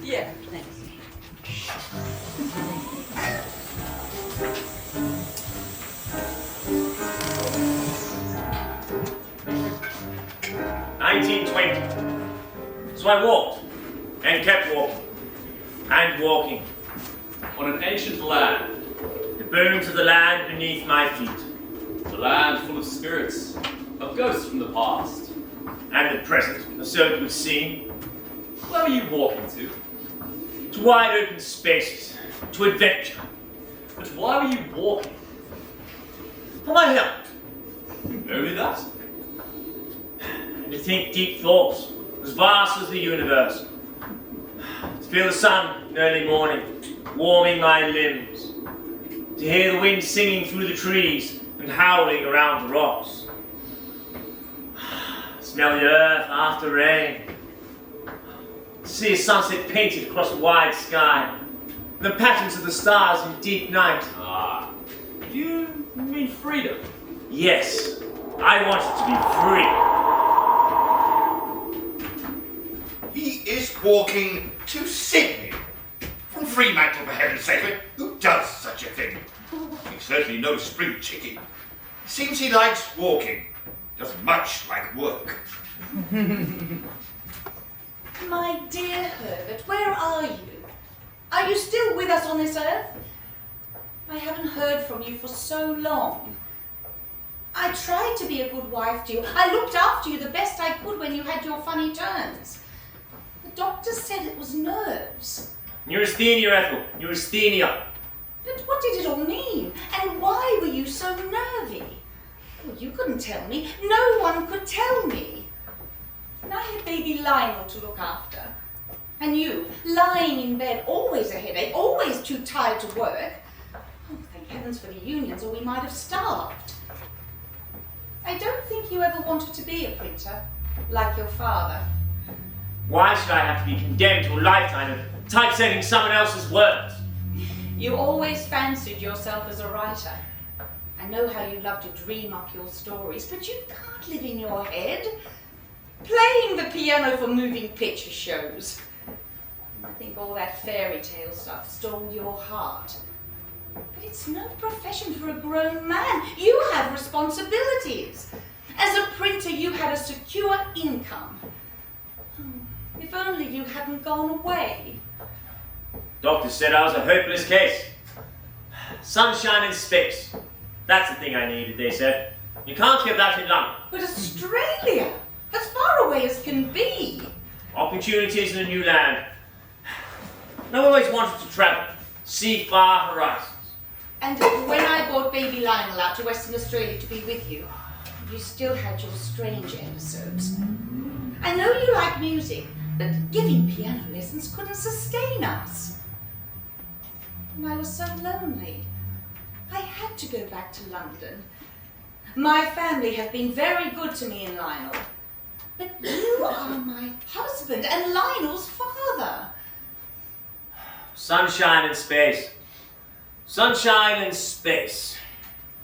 Yeah, thanks. 1920. So I walked, and kept walking, and walking, On an ancient land, the bones of the land beneath my feet, the land full of spirits, of ghosts from the past. and the present, or so it would seem, Where were you walking to? to wide open spaces, to adventure, But why were you walking? for my health, Only that? and to think deep thoughts, as vast as the universe, to feel the sun in early morning, warming my limbs, to hear the wind singing through the trees and howling around the rocks, smell the earth after rain, to see a sunset painted across a wide sky, the patterns of the stars in deep night. Ah, you mean freedom? Yes, I wanted to be free. He is walking to Sydney. From Fremantle, for heaven's sake. Who does such a thing? He's certainly no spring chicken. Seems he likes walking. Doesn't much like work. My dear Herbert, where are you? Are you still with us on this earth? I haven't heard from you for so long. I tried to be a good wife to you. I looked after you the best I could when you had your funny turns. The doctor said it was nerves. Neurasthenia, Ethel, neurasthenia. But what did it all mean? And why were you so nervy? Well, you couldn't tell me. No one could tell me. And I had baby Lionel to look after. And you, lying in bed, always a headache, always too tired to work. Oh, thank heavens for the unions, or we might have starved. I don't think you ever wanted to be a printer, like your father. Why should I have to be condemned to a lifetime of typesetting someone else's words? You always fancied yourself as a writer. I know how you love to dream up your stories, but you can't live in your head. Playing the piano for moving picture shows. I think all that fairy tale stuff stole your heart. But it's no profession for a grown man. You have responsibilities. As a printer, you had a secure income. If only you hadn't gone away. Doctor said I was a hopeless case. Sunshine and space. That's the thing I needed, they said. You can't get that in London. But Australia, as far away as can be. Opportunities in a new land. I've always wanted to travel, see far horizons. And when I brought baby Lionel out to Western Australia to be with you, you still had your strange episodes. I know you like music, but giving piano lessons couldn't sustain us. And I was so lonely. I had to go back to London. My family have been very good to me and Lionel. But you are my husband and Lionel's father. Sunshine and space. Sunshine and space.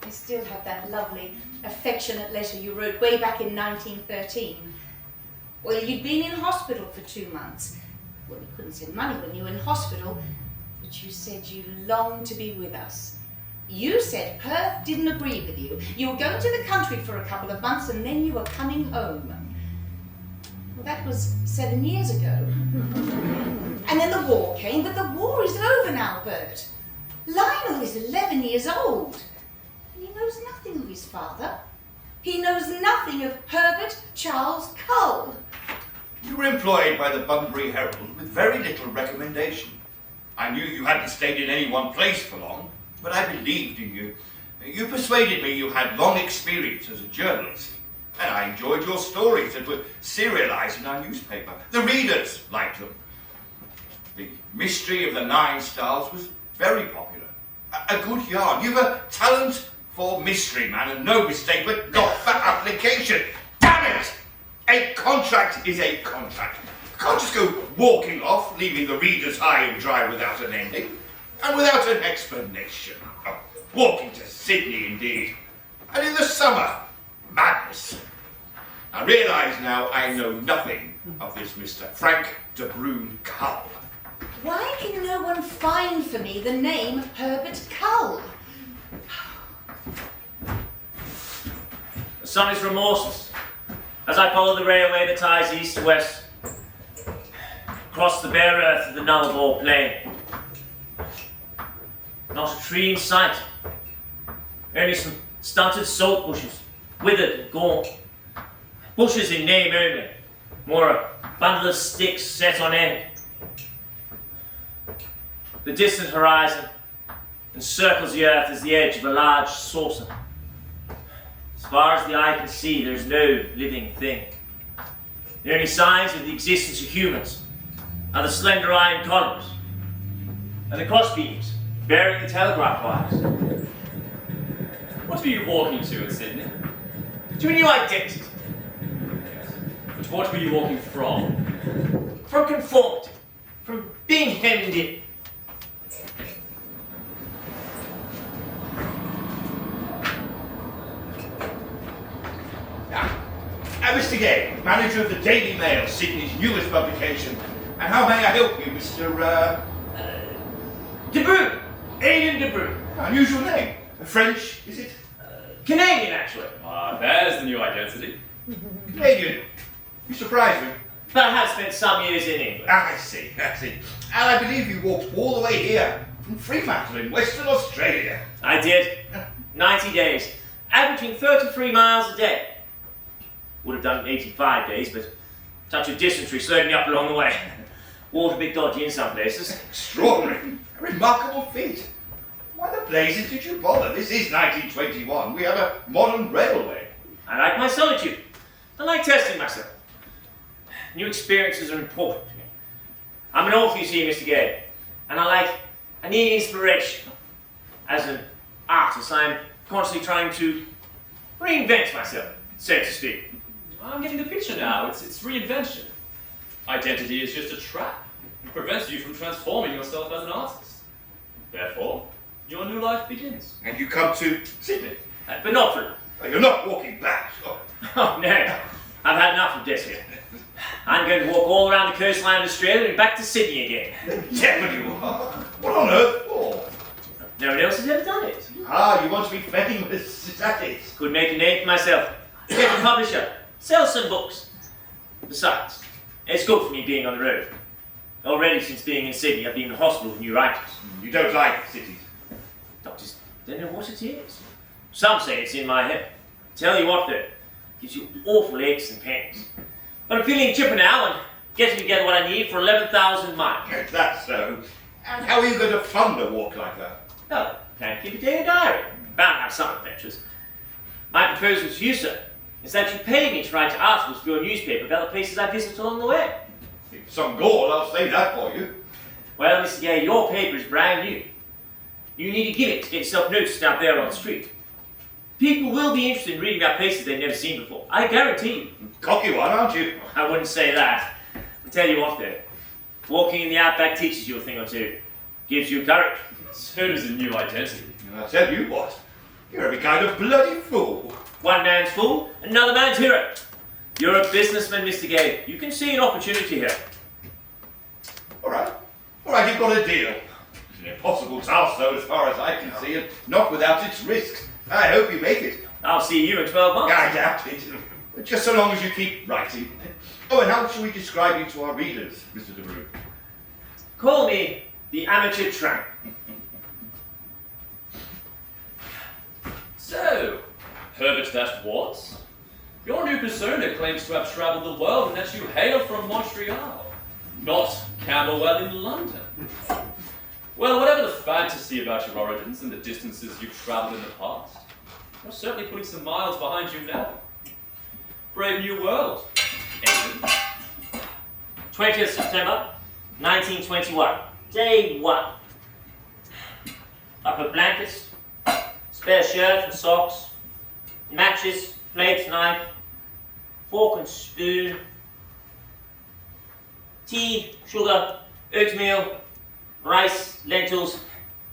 I still have that lovely, affectionate letter you wrote way back in 1913. Well, you'd been in hospital for 2 months. Well, we couldn't send money when you were in hospital, but you said you longed to be with us. You said Perth didn't agree with you. You were going to the country for a couple of months and then you were coming home. Well, that was 7 years ago. And then the war came, but the war is over now, Bert. Lionel is 11 years old, and he knows nothing of his father. He knows nothing of Herbert Charles Cull. You were employed by the Bunbury Herald with very little recommendation. I knew you hadn't stayed in any one place for long, but I believed in you. You persuaded me you had long experience as a journalist, and I enjoyed your stories that were serialised in our newspaper. The readers liked them. The Mystery of the Nine Stars was very popular. A good yarn. You've a talent for mystery, man, and no mistake, but not for application. Damn it! A contract is a contract. You can't just go walking off, leaving the readers high and dry without an ending, and without an explanation. Oh, walking to Sydney, indeed. And in the summer, madness. I realise now I know nothing of this Mr. Frank de Brune Cull. Why can no one find for me the name Herbert Cull? The sun is remorseless as I follow the railway that ties east to west, across the bare earth of the Nullarbor plain. Not a tree in sight, only some stunted salt bushes, withered and gaunt. Bushes in name only, more a bundle of sticks set on end. The distant horizon encircles the earth as the edge of a large saucer. As far as the eye can see, there is no living thing. The only signs of the existence of humans are the slender iron columns and the crossbeams bearing the telegraph wires. What were you walking to in Sydney? To a new identity, But what were you walking from? from conformity, from being hemmed in. Mr. Gay, manager of the Daily Mail, Sydney's newest publication. And how may I help you, Mr. De Brune, Aidan de Brune. Unusual name. French, is it? Canadian, actually. Ah, there's the new identity. Canadian. You surprise me. But I have spent some years in England. I see. And I believe you walked all the way here from Fremantle in Western Australia. I did. 90 days, averaging 33 miles a day. Would have done 85 days, but a touch of dysentery slowed me up along the way. Water a bit dodgy in some places. Extraordinary. A remarkable feat. Why the blazes did you bother? This is 1921. We have a modern railway. I like my solitude. I like testing myself. New experiences are important to me. I'm an author, you see, Mr. Gay, and I need inspiration. As an artist, I'm constantly trying to reinvent myself, so to speak. I'm getting the picture now. It's reinvention. Identity is just a trap. It prevents you from transforming yourself as an artist. Therefore, your new life begins. And you come to Sydney. But not for... You're not walking back. Oh. Oh, no. I've had enough of this here. I'm going to walk all around the coastline of Australia and back to Sydney again. Devil you are. What on earth for? No one else has ever done it. You want to be famous, is that it? Could make a name for myself. Get a publisher. Sell some books. Besides, it's good for me being on the road. Already since being in Sydney, I've been in the hospital with new writers. You don't like cities. Doctors don't know what it is. Some say it's in my head. Tell you what though, it gives you awful aches and pains. But I'm feeling chipper now and getting together what I need for 11,000 miles. Is that so? And how are you going to fund a walk like that? Oh, can't keep a daily diary. Bound to have some adventures. My proposal to you, sir, is that you pay me to write articles for your newspaper about the places I visit along the way. Some gall, I'll say that for you. Well, Mr. Gay, your paper is brand new. You need a gimmick to get yourself noticed out there on the street. People will be interested in reading about places they've never seen before. I guarantee you. Cocky one, aren't you? I wouldn't say that. I'll tell you what, though. Walking in the outback teaches you a thing or two. Gives you courage. So does a new identity. And I tell you what, you're every kind of bloody fool. One man's fool, another man's hero. You're a businessman, Mr. Gay. You can see an opportunity here. All right, you've got a deal. It's an impossible task, though, as far as I can see, and not without its risks. I hope you make it. I'll see you in 12 months. I doubt it. Just so long as you keep writing. Oh, and how shall we describe you to our readers, Mr. de Brune? Call me the Amateur Tramp. So, Herbert that was? Your new persona claims to have travelled the world and that you hail from Montreal, not Camberwell in London. Well, whatever the fantasy about your origins and the distances you've travelled in the past, you're certainly putting some miles behind you now. Brave new world, Aidan. 20th September, 1921. Day 1. Upper blankets, spare shirt and socks, matches, plate, knife, fork and spoon, tea, sugar, oatmeal, rice, lentils,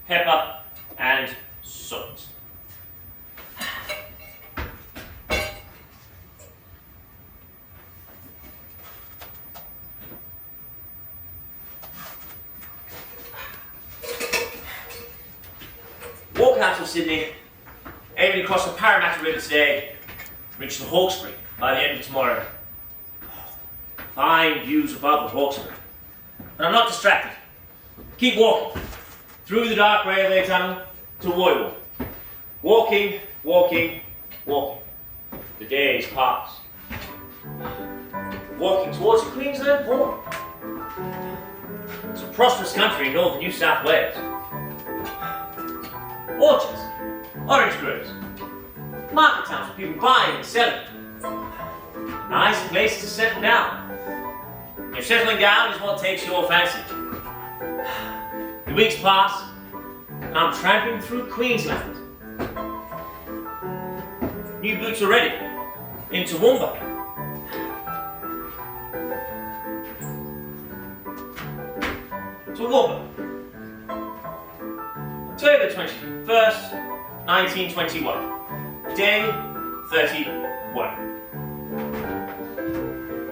pepper, and salt. south of Sydney, aiming across the Parramatta River today, reach the Hawkesbury by the end of tomorrow. Fine views above the Hawkesbury. But I'm not distracted. Keep walking through the dark railway tunnel to Woywell. Walking, walking, walking. The days pass. Walking towards the Queensland border. It's a prosperous country in northern New South Wales. Orchards, orange groves, market towns with people buying and selling. Nice place to settle down. If settling down is what takes your fancy. The weeks pass, and I'm tramping through Queensland. New boots are ready, in Toowoomba. Toowoomba. October 21st, 1921. Day 31.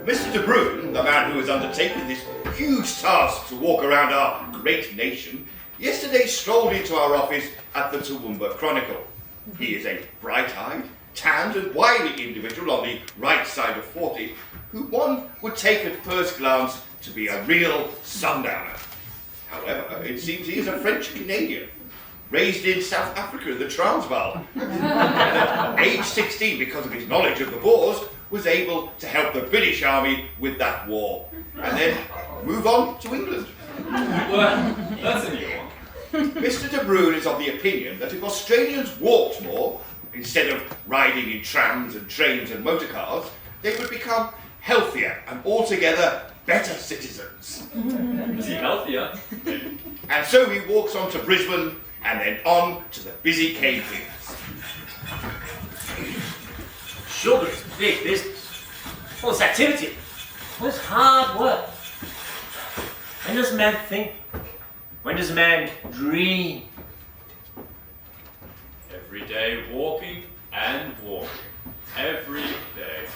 Mr. de Brune, the man who has undertaken this huge task to walk around our great nation, yesterday strolled into our office at the Toowoomba Chronicle. He is a bright-eyed, tanned and wily individual on the right side of 40, who one would take at first glance to be a real sundowner. However, it seems he is a French-Canadian, raised in South Africa in the Transvaal. Age 16, because of his knowledge of the Boers, was able to help the British Army with that war, and then move on to England. Well, that's a new one. Mr. de Brune is of the opinion that if Australians walked more, instead of riding in trams and trains and motor cars, they would become healthier and altogether better citizens. Is he healthier? And so he walks on to Brisbane and then on to the busy cane fields. Sugar is big business. All this activity, all this hard work. When does a man think? When does a man dream? Every day walking and walking. Every day.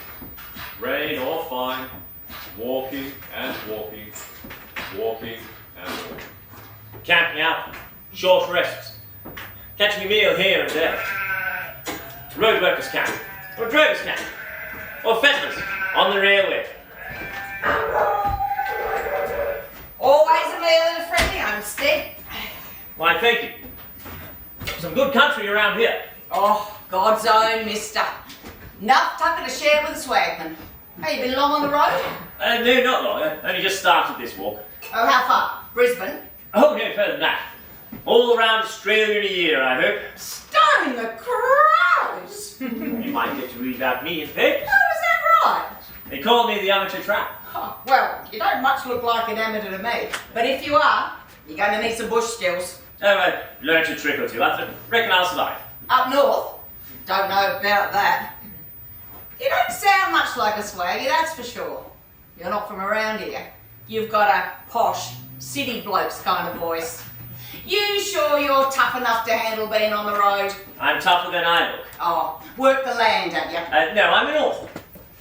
Rain or fine. Walking and walking. Walking and walking. Camping out, short rests, catching a meal here and there. Road workers camp, or drivers camp, or fettlers on the railway. Always a meal and a friendly homestead. Why, thank you. Some good country around here. Oh, God's own mister. Enough tucker to share with the swagman. Hey, you been long on the road? No, not long. I only just started this walk. Oh, how far? Brisbane? Oh, no further than that. All around Australia in a year, I hope. Stone the crows! You might get to read about me in papers. Oh, is that right? They call me the Amateur Tramp. Oh, well, you don't much look like an amateur to me. But if you are, you're going to need some bush skills. Oh, I learned a trick or two. I reckon I'll survive. Up north? Don't know about that. You don't sound much like a swaggy, that's for sure. You're not from around here. You've got a posh, city bloke's kind of voice. You sure you're tough enough to handle being on the road? I'm tougher than I look. Oh, work the land, have you? No, I'm an author.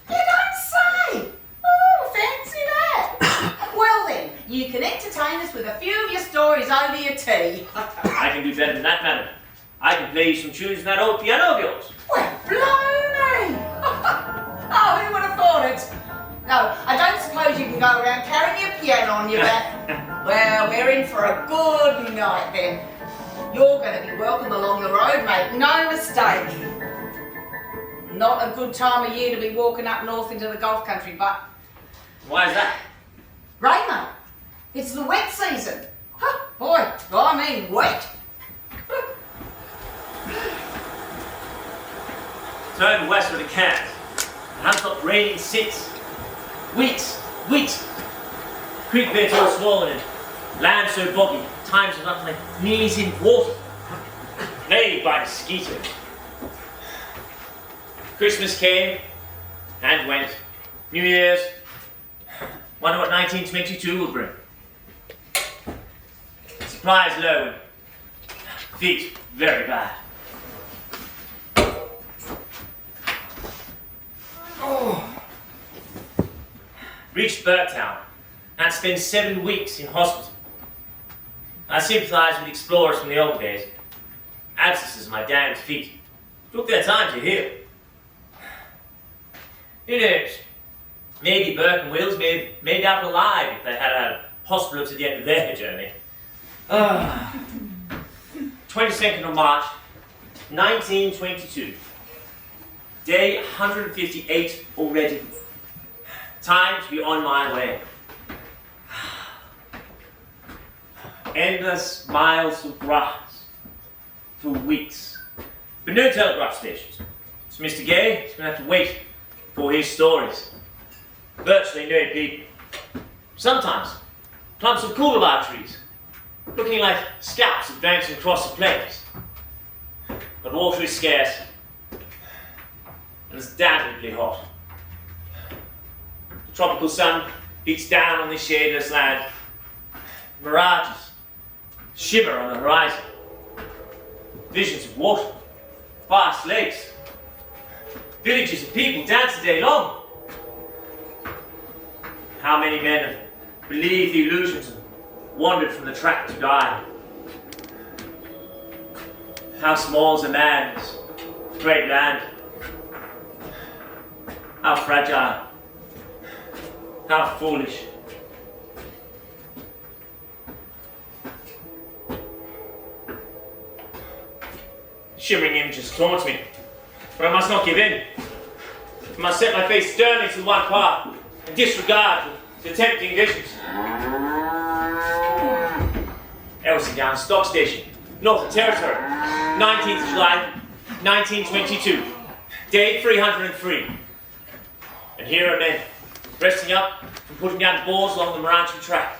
You don't say! Oh, fancy that! Well then, you can entertain us with a few of your stories over your tea. I can do better than that, madam. I can play you some tunes in that old piano of yours. Well, blimey! Oh, who would have thought it? No, I don't suppose you can go around carrying your piano on your back. Well, we're in for a good night then. You're going to be welcome along the road, mate, no mistake. Not a good time of year to be walking up north into the Gulf country, but... Why is that? Rain, mate. It's the wet season. Huh, boy, I mean wet. Turn west with the Cairns. It hasn't stopped raining since. Weeks. Creek beds all swollen and land so boggy, times are up like knees in water. Plagued by mosquitoes. Christmas came and went. New Year's. Wonder what 1922 will bring. Supplies low and feet very bad. Reached Burtown and spent 7 weeks in hospital. I sympathise with explorers from the old days. abscesses on my damned feet took their time to heal. Who knows? Maybe Burke and Wills may have made out alive if they had a hospital to the end of their journey. 22nd of March, 1922. Day 158 already. Time to be on my way. Endless miles of grass for weeks. But no telegraph stations. So Mr. Gay is going to have to wait for his stories. Virtually no people. Sometimes clumps of coolabah trees, looking like scalps advancing across the plains. But water is scarce, and it's damnably hot. The tropical sun beats down on this shadeless land. Mirages shimmer on the horizon. Visions of water, vast lakes, villages of people dance the day long. How many men have believed the illusions and wandered from the track to die? How small is a man in this great land? How fragile, how foolish. Shimmering images taunt me, but I must not give in. I must set my face sternly to the one path and disregard the tempting visions. Elsingour Stock Station, Northern Territory, 19th July, 1922, day 303. And here are men, resting up from putting down boards along the Maranchi track.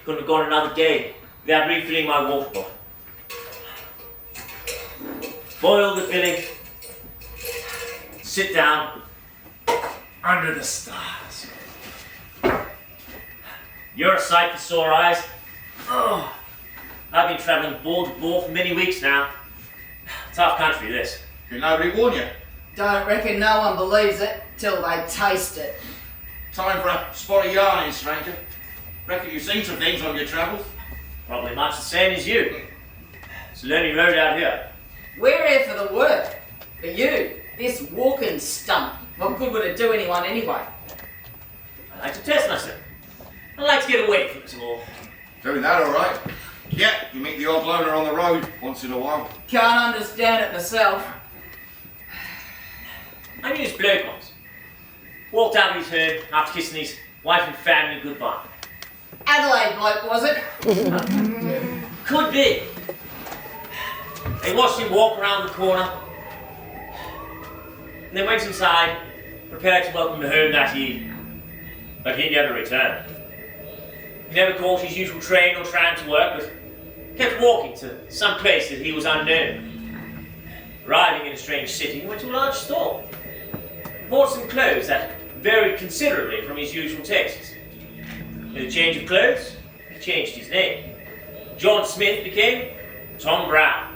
Couldn't have gone another day without refilling my water bottle. Boil the filling, sit down under the stars. You're a sight for sore eyes. Oh, I've been travelling ball to ball for many weeks now. Tough country, this. Did nobody warn you? Don't reckon no one believes it till they taste it. Time for a spot of yarning, stranger. Reckon you've seen some things on your travels? Probably much the same as you. It's a learning road out here. We're here for the work. But you, this walking stump, what good would it do anyone anyway? I like to test myself. I like to get away from it all. Doing that all right? Yeah, you meet the odd loner on the road once in a while. Can't understand it myself. I knew this bloke once. Walked out of his herd after kissing his wife and family goodbye. Adelaide bloke, was it? Could be. They watched him walk around the corner, and then went inside, prepared to welcome him home that evening. But he never returned. He never caught his usual train or tram to work, but kept walking to some place that he was unknown. Arriving in a strange city, he went to a large store. Bought some clothes that varied considerably from his usual tastes. With a change of clothes, he changed his name. John Smith became Tom Brown.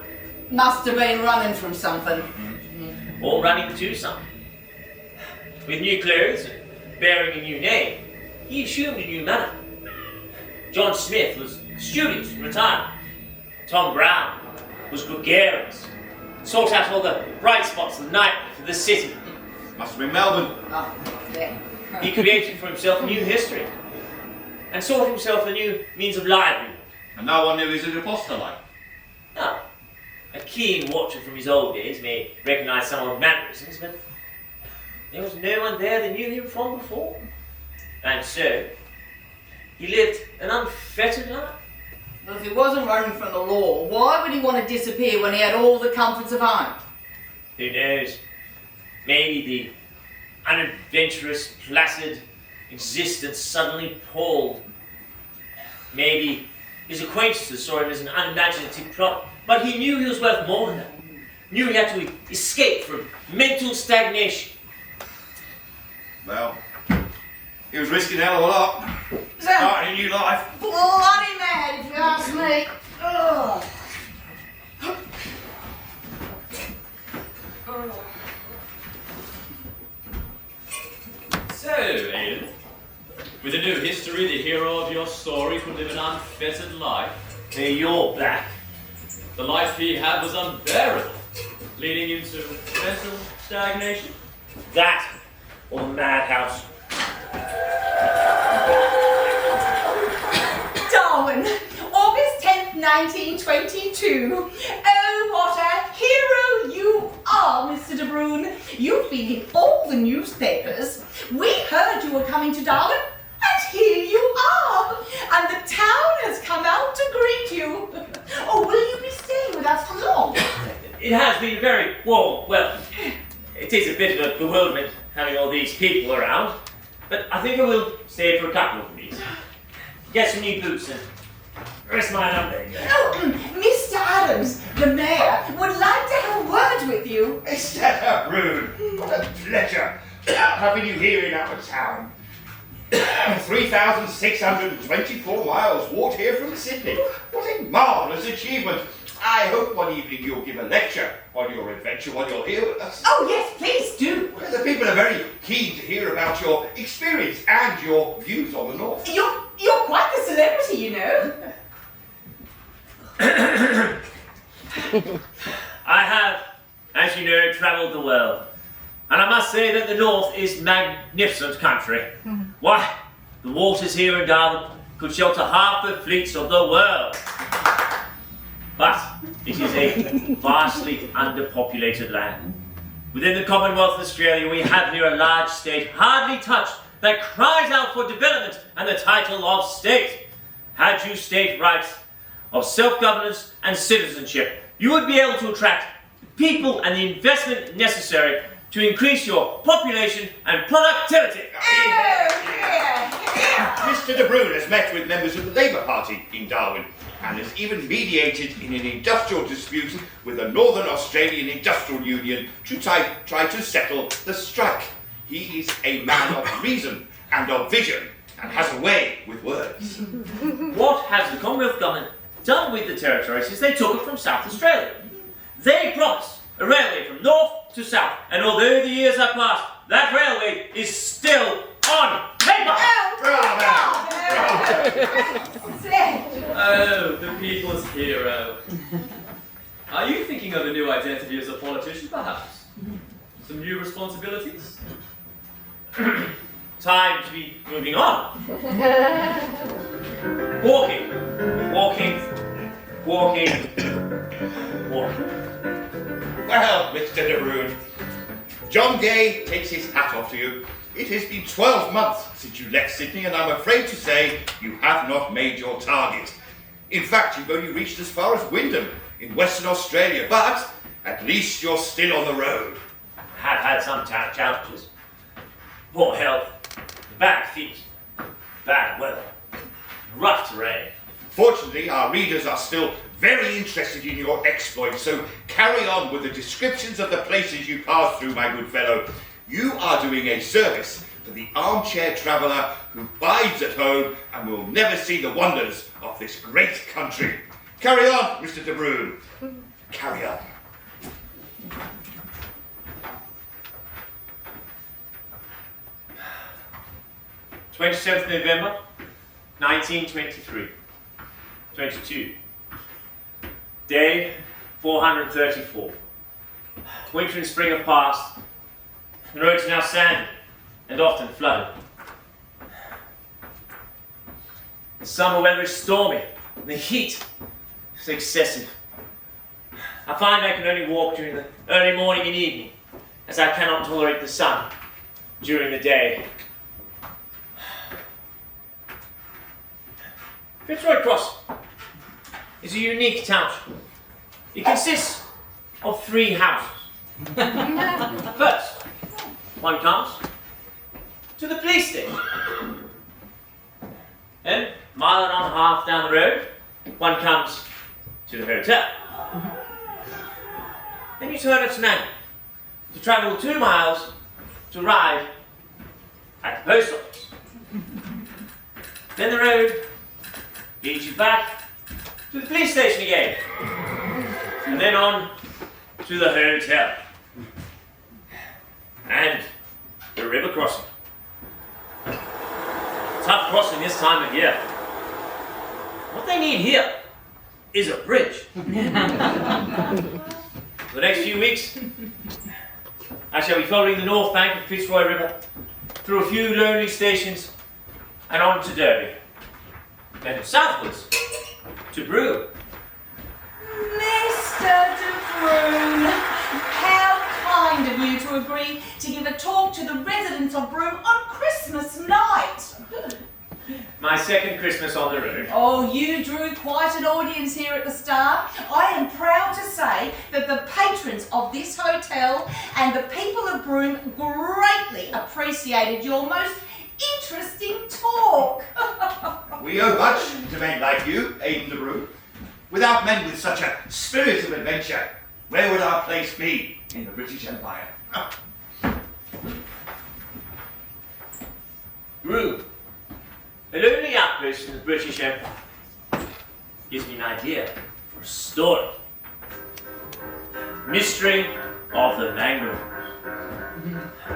Must have been running from something. Or running to something. With new clothes and bearing a new name, he assumed a new manner. John Smith was studious and retired. Tom Brown was gregarious, sought out all the bright spots of the night for the city. Must have been Melbourne. Oh, yeah. He created for himself a new history and sought himself a new means of livelihood. And no one knew he was an apostolate. Now, a keen watcher from his old days may recognise some old mannerisms, but there was no one there that knew him from before. And so, he lived an unfettered life. Well, if he wasn't running from the law, why would he want to disappear when he had all the comforts of home? Who knows? Maybe the unadventurous, placid existence suddenly palled. Maybe his acquaintances saw him as an unimaginative plot, but he knew he was worth more than that. Knew he had to escape from mental stagnation. Well, he was risking a hell of a lot. Starting a new life. Bloody mad, if you ask me. Ugh. So, Aidan, with a new history, the hero of your story could live an unfettered life. Hey, you're back. The life he had was unbearable, leading into mental stagnation. That or the madhouse. Darwin, August 10th, 1922. Oh, what a hero you are, Mr. de Brune. You've been in all the newspapers. We heard you were coming to Darwin, and here you are. And the town has come out to greet you. Oh, will you be staying with us for long? It has been very warm. Well, it is a bit of a bewilderment having all these people around, but I think I will stay for a couple of weeks. Get some new boots and rest my lumber. Oh, Mr. Adams, the mayor, would like to have a word with you. Mr. de Brune, what a pleasure having you here in our town. 3,624 miles walked here from Sydney. What a marvellous achievement. I hope one evening you'll give a lecture on your adventure while you're here with us. Oh, yes, please do. Well, the people are very keen to hear about your experience and your views on the North. You're quite the celebrity, you know. I have, as you know, travelled the world. And I must say that the North is magnificent country. Why, the waters here in Darwin could shelter half the fleets of the world. But it is a vastly underpopulated land. Within the Commonwealth of Australia, we have here a large state hardly touched that cries out for development and the title of state. Had you state rights of self-governance and citizenship, you would be able to attract the people and the investment necessary to increase your population and productivity. Mr. de Brune has met with members of the Labour Party in Darwin and has even mediated in an industrial dispute with the Northern Australian Industrial Union to try to settle the strike. He is a man of reason and of vision and has a way with words. What has the Commonwealth Government done with the territory since they took it from South Australia? They promised a railway from north to south, and although the years have passed, that railway is still on paper! Oh, the people's hero. Are you thinking of a new identity as a politician, perhaps? Some new responsibilities? Time to be moving on. Walking. Well, Mr. de Brune, John Gay takes his hat off to you. It has been 12 months since you left Sydney, and I'm afraid to say you have not made your target. In fact, you've only reached as far as Wyndham in Western Australia, but at least you're still on the road. I have had some challenges. Poor health, bad feet, bad weather, rough terrain. Fortunately, our readers are still very interested in your exploits, so carry on with the descriptions of the places you passed through, my good fellow. You are doing a service for the armchair traveller who bides at home and will never see the wonders of this great country. Carry on, Mr. de Brune. Carry on. November 1923. 22. Day 434. Winter and spring have passed. The roads are now sandy and often flooded. The summer weather is stormy and the heat is excessive. I find I can only walk during the early morning and evening, as I cannot tolerate the sun during the day. Fitzroy Crossing is a unique township. It consists of 3 houses. First, one comes to the police station. Then, a mile and a half down the road, one comes to the hotel. Then you turn at an angle to travel 2 miles to arrive at the post office. Then the road leads you back to the police station again, and then on to the hotel, and the river crossing. Tough crossing this time of year. What they need here is a bridge. For the next few weeks, I shall be following the north bank of Fitzroy River through a few lonely stations and on to Derby. Then southwards to Brune. Mr. de Brune, how kind of you to agree to give a talk to the residents of Brune on Christmas night. My second Christmas on the road. Oh, you drew quite an audience here at the start. I am proud to say that the patrons of this hotel and the people of Brune greatly appreciated your most interesting talk. We owe much to men like you, Aidan de Brune. Without men with such a spirit of adventure, where would our place be in the British Empire? Brune, a lonely outpost in the British Empire, gives me an idea for a story. Mystery of the Mangroves.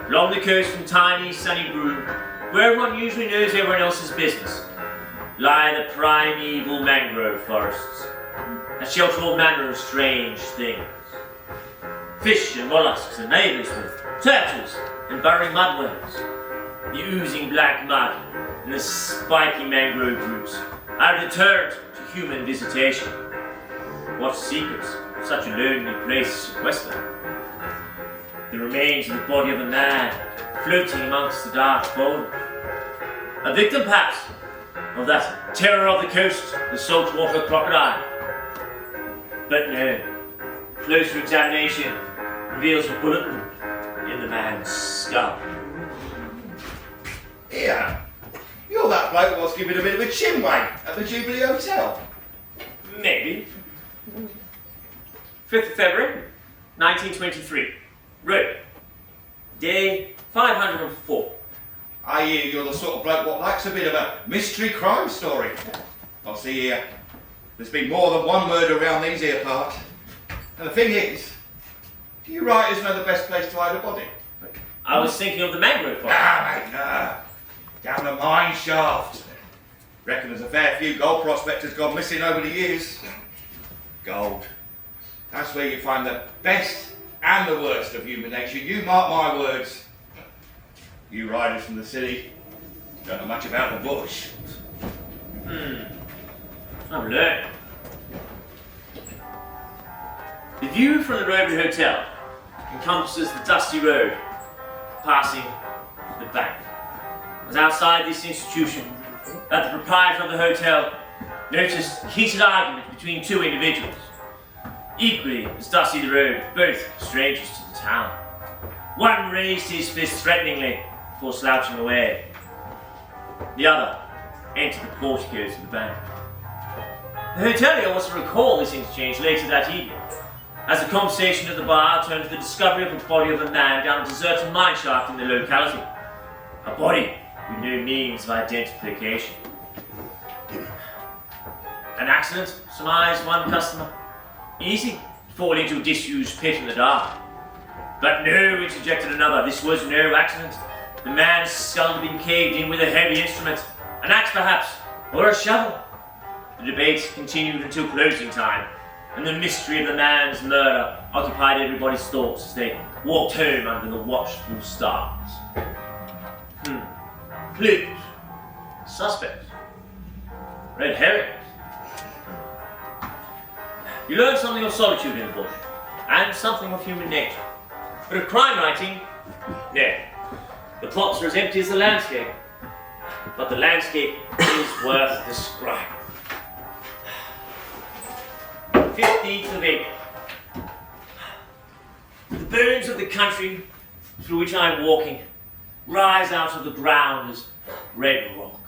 Along the coast from tiny, sunny Brune, where everyone usually knows everyone else's business, lie the primeval mangrove forests, that shelter all manner of strange things. Fish and mollusks are neighbours with turtles and burrowing mudworms. The oozing black mud and the spiky mangrove roots are a deterrent to human visitation. What secrets of such a lonely place sequester? The remains of the body of a man floating amongst the dark foliage. A victim, perhaps, of that terror of the coast, the saltwater crocodile. But no, closer examination reveals a bullet wound in the man's skull. Here, you're that bloke who was giving a bit of a chin wag at the Jubilee Hotel. Maybe. 5th of February, 1923. Road. Day 504. I hear you're the sort of bloke what likes a bit of a mystery crime story. I'll see here. There's been more than one murder around these here parts. And the thing is, do you writers know the best place to hide a body? I was thinking of the mangrove forest. Mate, no. Down the mine shaft. Reckon there's a fair few gold prospectors gone missing over the years. Gold. That's where you find the best and the worst of human nature. You mark my words. You riders from the city don't know much about the bush. I've learned. The view from the Road Hotel encompasses the dusty road passing the bank. It was outside this institution that the proprietor of the hotel noticed heated argument between two individuals. Equally as dusty the road, both strangers to the town. One raised his fist threateningly before slouching away. The other entered the porticos of the bank. The hotelier was to recall this interchange later that evening, as the conversation at the bar turned to the discovery of the body of a man down a deserted mine shaft in the locality. A body with no means of identification. An accident, surmised one customer. Easy to fall into a disused pit in the dark. But no, interjected another, this was no accident. The man's skull had been caved in with a heavy instrument, an axe perhaps, or a shovel. The debate continued until closing time, and the mystery of the man's murder occupied everybody's thoughts as they walked home under the watchful stars. Clues. Suspect. Red herring. You learn something of solitude in the bush, and something of human nature. But of crime writing, no. The plots are as empty as the landscape, but the landscape is worth describing. 15th of April. The bones of the country through which I am walking rise out of the ground as red rock.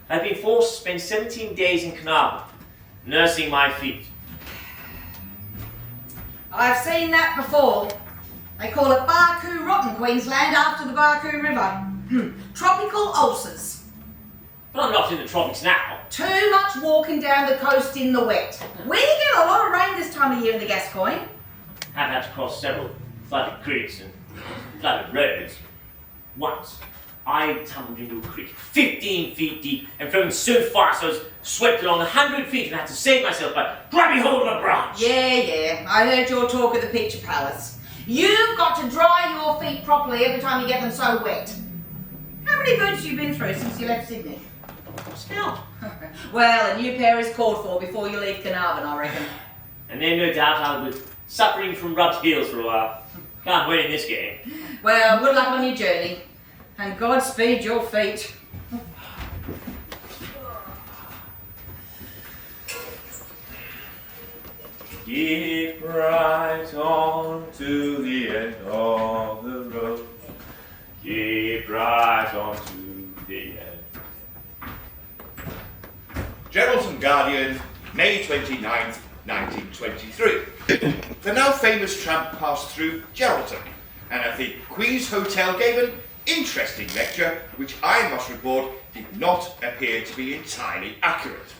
I've been forced to spend 17 days in Carnarvon, nursing my feet. I've seen that before. They call it Barcoo Rotten, Queensland, after the Barcoo River. Tropical ulcers. But I'm not in the tropics now. Too much walking down the coast in the wet. We get a lot of rain this time of year in the Gascoyne. I've had to cross several flooded creeks and flooded roads. Once. I tumbled into a creek 15 feet deep and flowing so fast I was swept along 100 feet and had to save myself by grabbing hold of a branch. Yeah, I heard your talk at the Picture Palace. You've got to dry your feet properly every time you get them so wet. How many boots have you been through since you left Sydney? Still. Well, a new pair is called for before you leave Carnarvon, I reckon. And then no doubt I'll be suffering from rubbed heels for a while. Can't win in this game. Well, good luck on your journey. And Godspeed your feet. Keep right on to the end of the road. Keep right on to the end. Geraldton Guardian, May 29th, 1923. The now famous tramp passed through Geraldton, and at the Queen's Hotel gave an interesting lecture, which I must report did not appear to be entirely accurate.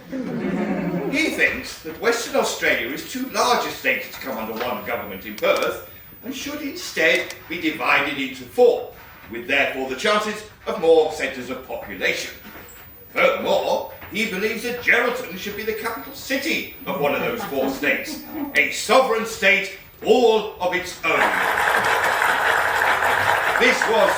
He thinks that Western Australia is too large a state to come under one government in Perth, and should instead be divided into 4, with therefore the chances of more centres of population. Furthermore, he believes that Geraldton should be the capital city of one of those 4 states, a sovereign state all of its own. This was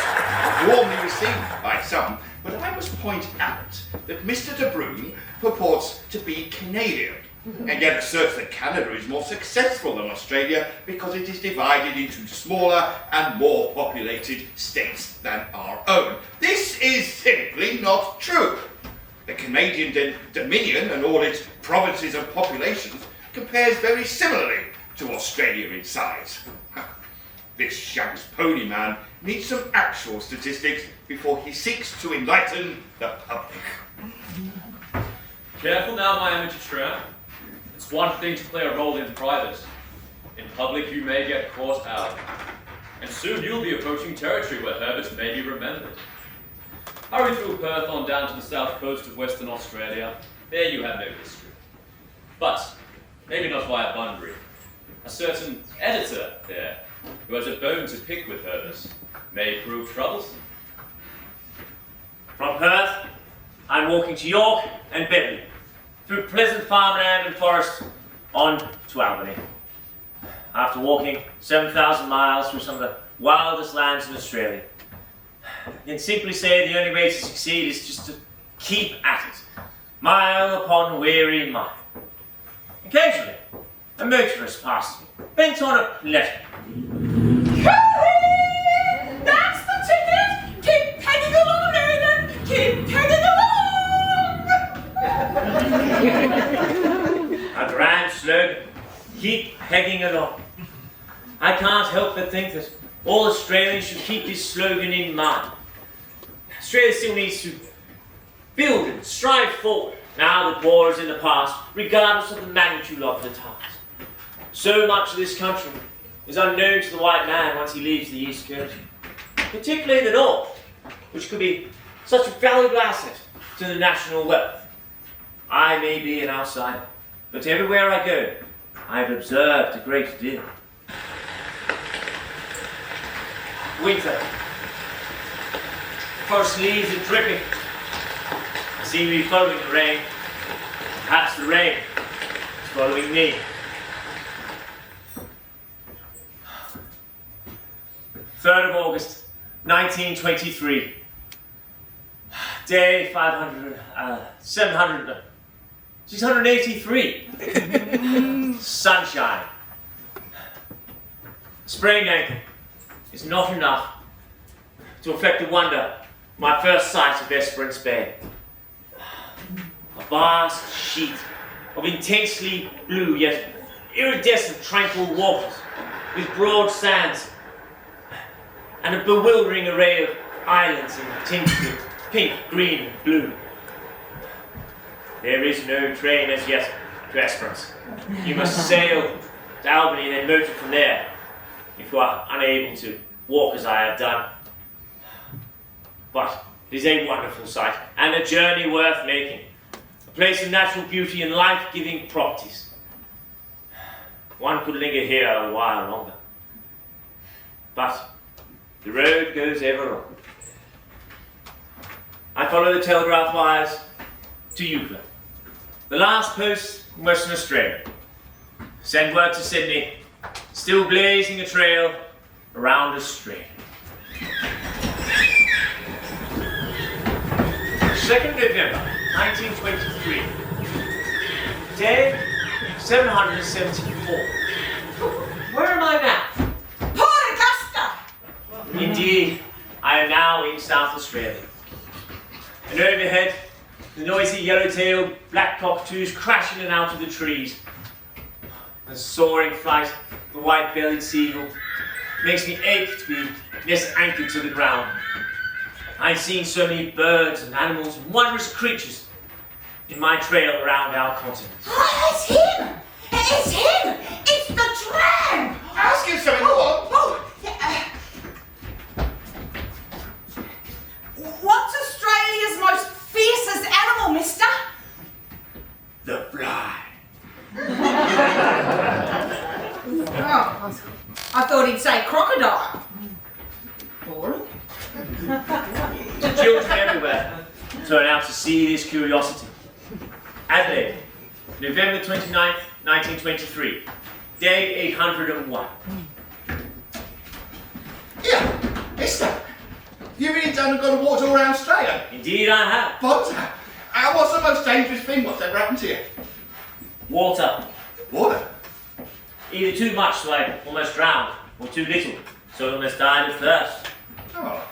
warmly received by some, but I must point out that Mr. de Brune purports to be Canadian, and yet asserts that Canada is more successful than Australia because it is divided into smaller and more populated states than our own. This is simply not true. The Canadian Dominion and all its provinces and populations compares very similarly to Australia in size. This Shanks pony man needs some actual statistics before he seeks to enlighten the public. Careful now, my amateur tramp. It's one thing to play a role in private. In public, you may get caught out. And soon you'll be approaching territory where Herbert may be remembered. Hurry through Perth on down to the south coast of Western Australia. There you have no history. But maybe not via Bunbury. A certain editor there, who has a bone to pick with Herbert, may prove troublesome. From Perth, I'm walking to York and Beverley, through pleasant farmland and forest, on to Albany. After walking 7,000 miles through some of the wildest lands in Australia, I can simply say the only way to succeed is just to keep at it, mile upon weary mile. Occasionally, a motorist passed me, bent on a letter. That's the ticket! Keep pegging along, Aidan! Keep pegging along! A grand slogan, keep pegging along. I can't help but think that all Australians should keep this slogan in mind. Australia still needs to build and strive forward now that war is in the past, regardless of the magnitude of the task. So much of this country is unknown to the white man once he leaves the East Coast, particularly the North, which could be such a valuable asset to the national wealth. I may be an outsider, but everywhere I go, I've observed a great deal. Winter. Forest leaves are dripping. I seem to be following the rain. Perhaps the rain is following me. Third of August, 1923. Day 683. Sunshine. Sprained ankle is not enough to affect the wonder of my first sight of Esperance Bay. A vast sheet of intensely blue yet iridescent tranquil waters with broad sands and a bewildering array of islands in tints of pink, green and blue. There is no train as yet to Esperance. You must sail to Albany and then motor from there if you are unable to walk as I have done. But it is a wonderful sight and a journey worth making. A place of natural beauty and life-giving properties. One could linger here a while longer. But the road goes ever on. I follow the telegraph wires to Euclid, the last post in Western Australia. Send word to Sydney, still blazing a trail around Australia. 2nd November 1923. Day 774. Where am I now? Port Augusta! Indeed, I am now in South Australia. And overhead, the noisy yellow-tailed black cockatoos crash in and out of the trees. The soaring flight of the white-bellied seagull makes me ache to be less anchored to the ground. I've seen so many birds and animals and wondrous creatures in my trail around our continent. Oh, it's him! It's him! It's the tramp! Ask him something more. Yeah. What's Australia's most fiercest animal, mister? The fly. Oh, I thought he'd say crocodile. Boring. Children everywhere turn out to see this curiosity. Adelaide, November 29th, 1923. Day 801. Yeah, mister. You really done got to walk all around Australia? Indeed I have. Bonza. What's the most dangerous thing what's ever happened to you? Water. Water? Either too much so I almost drowned, or too little so I almost died of thirst. Oh.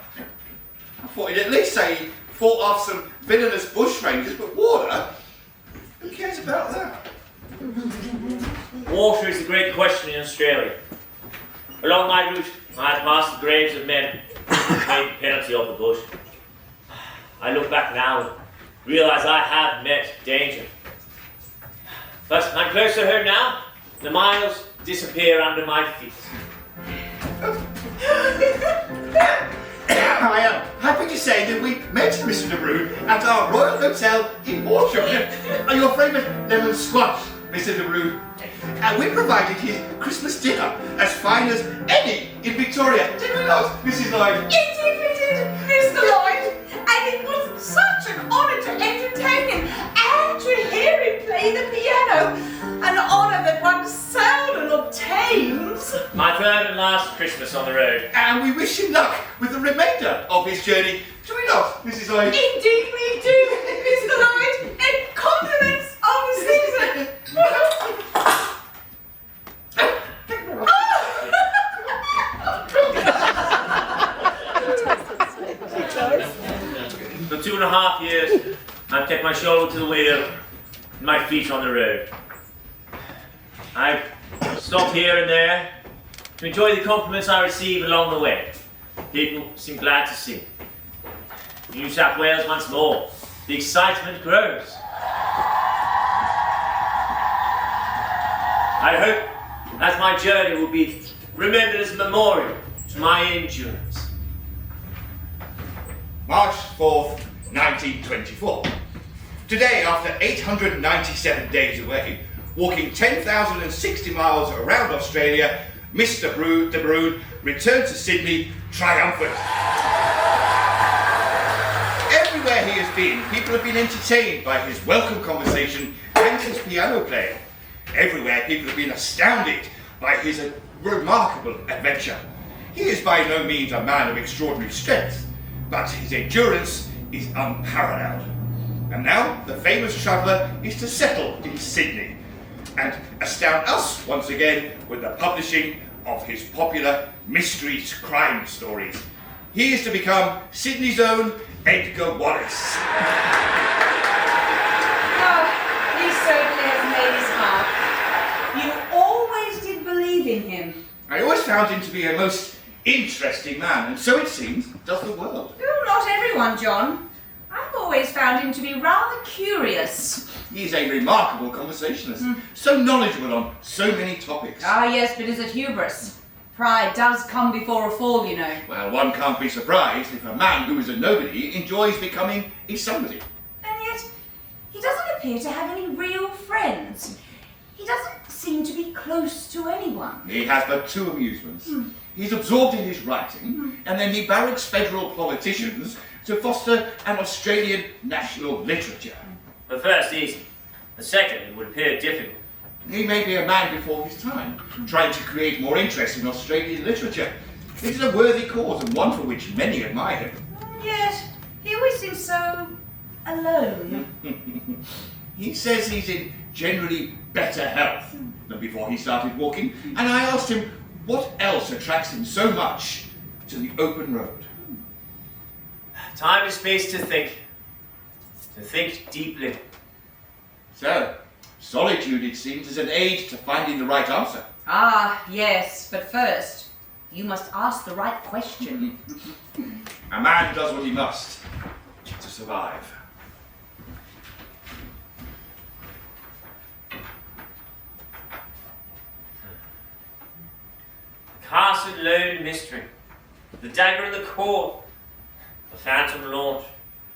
I thought you'd at least say you fought off some villainous bushrangers, but water? Who cares about that? Water is the great question in Australia. Along my route, I had passed the graves of men who paid the penalty of the bush. I look back now and realise I have met danger. But I'm close to home now. The miles disappear under my feet. I am happy to say that we met Mr. de Brune at our Royal Hotel in Horsham. Your favourite lemon squash, Mr. de Brune. We provided his Christmas dinner as fine as any in Victoria. Did we not, Mrs. Lloyd? Indeed we did, Mr. Lloyd. And it was such an honour to entertain him and to hear him play the piano. An honour that one seldom obtains. My 3rd and last Christmas on the road. And we wish him luck with the remainder of his journey. Do we not, Mrs. Lloyd? Indeed we do, Mr. Lloyd. And compliments of the season. For 2.5 years, I've kept my shoulder to the wheel and my feet on the road. I've stopped here and there to enjoy the compliments I receive along the way. People seem glad to see me. New South Wales once more. The excitement grows. I hope that my journey will be remembered as a memorial to my endurance. March 4th, 1924. Today, after 897 days away, walking 10,060 miles around Australia, Mr. de Brune returned to Sydney triumphant. Everywhere he has been, people have been entertained by his welcome conversation and his piano playing. Everywhere, people have been astounded by his remarkable adventure. He is by no means a man of extraordinary strength, but his endurance is unparalleled. And now, the famous traveller is to settle in Sydney and astound us once again with the publishing of his popular mystery crime stories. He is to become Sydney's own Edgar Wallace. Oh, he certainly has made his mark. You always did believe in him. I always found him to be a most interesting man, and so it seems does the world. Oh, not everyone, John. I've always found him to be rather curious. He is a remarkable conversationalist, so knowledgeable on so many topics. Ah, yes, but is it hubris? Pride does come before a fall, you know. Well, one can't be surprised if a man who is a nobody enjoys becoming a somebody. And yet, he doesn't appear to have any real friends. He doesn't seem to be close to anyone. He has but two amusements. He's absorbed in his writing, and then he barracks federal politicians to foster an Australian national literature. The first easy. The second, it would appear difficult. He may be a man before his time, trying to create more interest in Australian literature. It is a worthy cause and one for which many admire him. Yet, he always seems so alone. He says he's in generally better health than before he started walking, and I asked him what else attracts him so much to the open road. Time and space to think deeply. So, solitude, it seems, is an aid to finding the right answer. Ah, yes, but first, you must ask the right question. A man does what he must to survive. The castle lone mystery, the dagger in the cord, the phantom launch,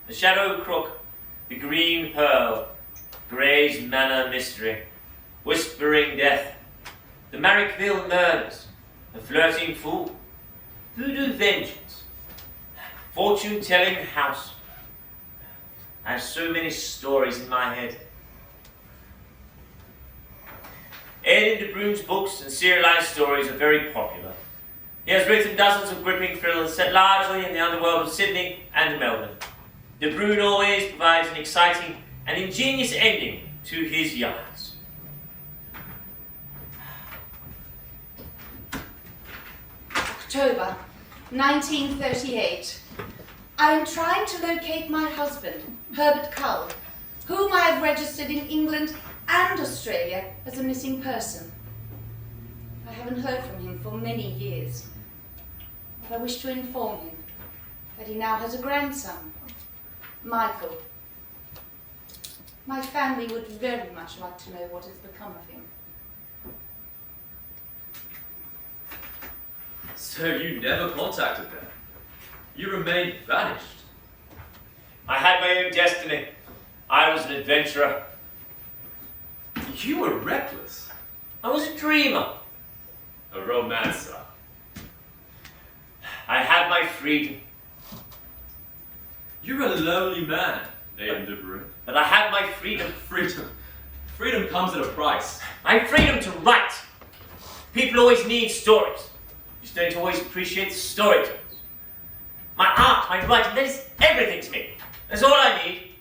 the shadow crook, the green pearl, Grey's manor mystery, whispering death, the Marrickville murders, the flirting fool, voodoo vengeance, fortune-telling house. I have so many stories in my head. Aidan de Brune's books and serialized stories are very popular. He has written dozens of gripping thrillers set largely in the underworld of Sydney and Melbourne. De Brune always provides an exciting and ingenious ending to his yarns. October 1938. I am trying to locate my husband, Herbert Cull, whom I have registered in England and Australia as a missing person. I haven't heard from him for many years, but I wish to inform him that he now has a grandson, Michael. My family would very much like to know what has become of him. So you never contacted them? You remained vanished? I had my own destiny. I was an adventurer. You were reckless. I was a dreamer. A romancer. I had my freedom. You're a lonely man, Aidan de Brune. But I had my freedom. Freedom comes at a price. My freedom to write. People always need stories. You just don't always appreciate the storytellers. My art, my writing, that is everything to me. That's all I need.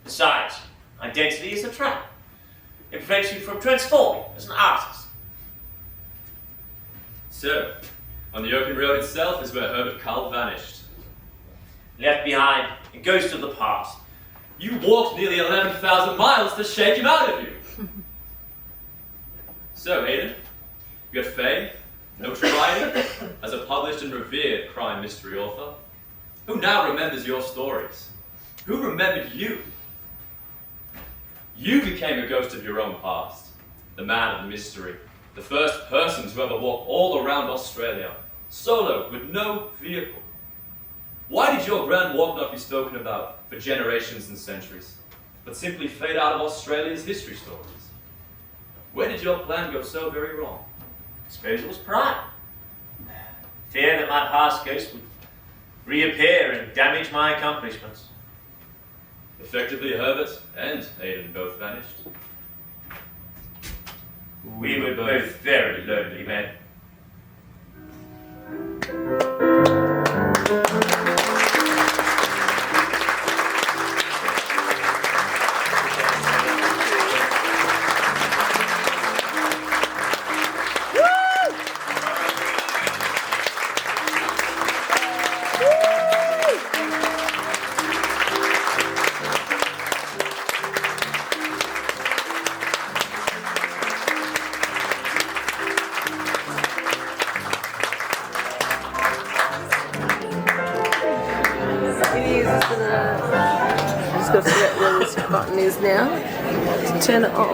Besides, identity is a trap. It prevents you from transforming as an artist. So, on the open road itself is where Herbert Cull vanished. Left behind, a ghost of the past. You walked nearly 11,000 miles to shake him out of you. So, Aidan, you had fame, notoriety, as a published and revered crime mystery author. Who now remembers your stories? Who remembered you? You became a ghost of your own past, the man of mystery, the first person to ever walk all around Australia, solo, with no vehicle. Why did your grand walk not be spoken about for generations and centuries, but simply fade out of Australia's history stories? Where did your plan go so very wrong? I suppose it was pride. Fear that my past ghost would reappear and damage my accomplishments. Effectively, Herbert and Aidan both vanished. We were both very lonely men. Just got to figure out where this button is now to turn it off.